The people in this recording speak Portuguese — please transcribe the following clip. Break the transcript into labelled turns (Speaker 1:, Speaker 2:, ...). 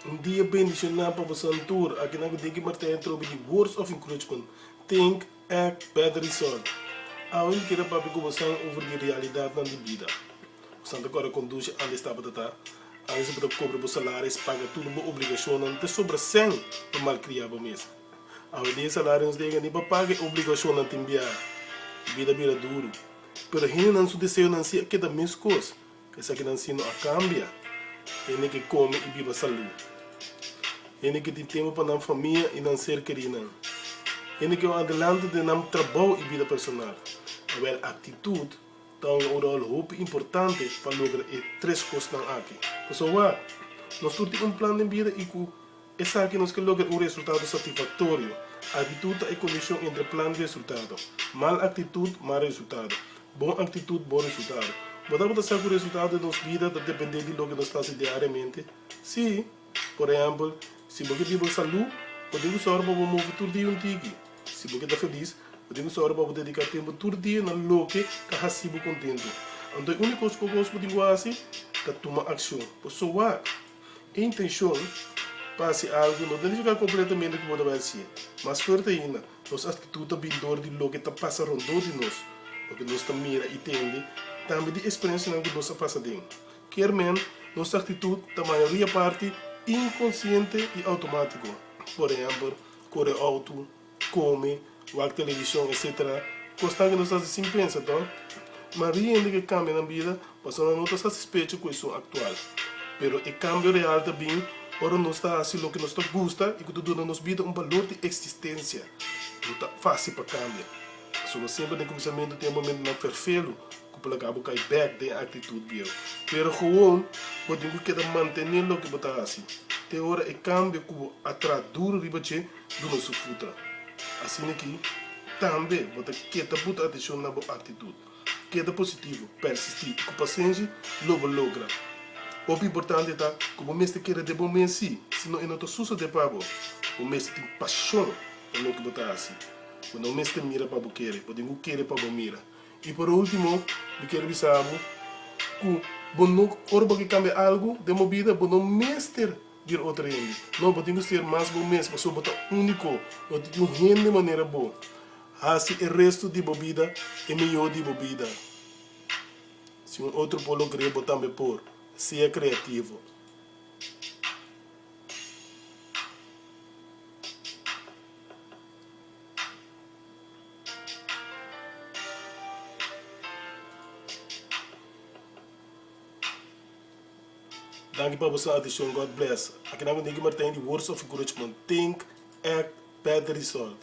Speaker 1: Um dia bendicionado para você tour. Aqui na Gudegi Martin trouxe de words of encouragement. Think, act, better result. A única que para conversar over de realidade na vida. Você agora conduz a esta batata. A esta batata cobra o salário, paga tudo a obrigação, não tem sobre 100 para mal criar para mês. A de salário nos diga nem para pagar obrigação não tem enviar. Vida vira duro. Pero gente não se deseja não se que da mesma coisa. Essa que não se não a cambia. Ele que come e viva saúde. Ele que tem tempo para a família e não ser querido. Ele que adelante de não trabalho e vida personal. A atitude tem um rol muito importante para lograr três coisas aqui. Pessoal, nós temos um plano de vida e essa aqui nós queremos lograr um resultado satisfatório. Atitude é a condição entre plano e resultado. Mal atitude, mal resultado. Boa atitude, bom resultado. Podemos saber o resultado de nossa vida depende de lo que nós fazemos diariamente. Sim, por exemplo, se você tem saúde, podemos usar para mover todo dia um tique. Se você está feliz, podemos usar para dedicar tempo todo dia na lo que está sendo contente. Então, a única coisa que nós podemos fazer é tomar ação. Pessoal, a intenção passe algo não significa completamente o que você vai fazer. Mas forte ainda, nossa atitude é bindor de lo que está passando ao redor de nós. Porque nós estamos mira e entende também de experiência que nós passamos dentro. Quer menos, nossa atitude, da maioria parte, inconsciente e automático. Por exemplo, correr auto, come, ver televisão, etc. Costa que nós estamos sem pensar, então. Mas ainda que cambia na vida, passando a não estar satisfeito com isso atual. Pero o cambio real também, ora nós está assim o que nós gosta e que tudo na nossa vida um valor de existência. Não está fácil para cambiar. Nós sempre no começamento tem um momento não perfeito, que pela cabo cai back da atitude dele. Pero gewoon, podemos que manter o que você assim. Tem hora é cambio que atrás duro ribache do nosso futuro. Assim aqui, também você quer botar atenção na boa atitude. Queda positivo, persistir com paciência, logo logra. O importante é que o mestre quer de bom mensi, senão ele não está susto de pago. O mestre tem paixão pelo que você assim. Quando o mestre mira para o querer, podemos querer para o mira. E por último, eu quero avisar que não hora que cambia algo de uma vida, não mestre vir outra gente. Não podemos ser mais bom mesmo, só botar único, não tem um gente de maneira boa. Assim o resto de bebida é melhor de bebida. Se um outro polo querer botar me por, seja criativo. Dank para você atenção, God bless. Aqui na Gudegi Martin, the words of encouragement. Think, act, better result.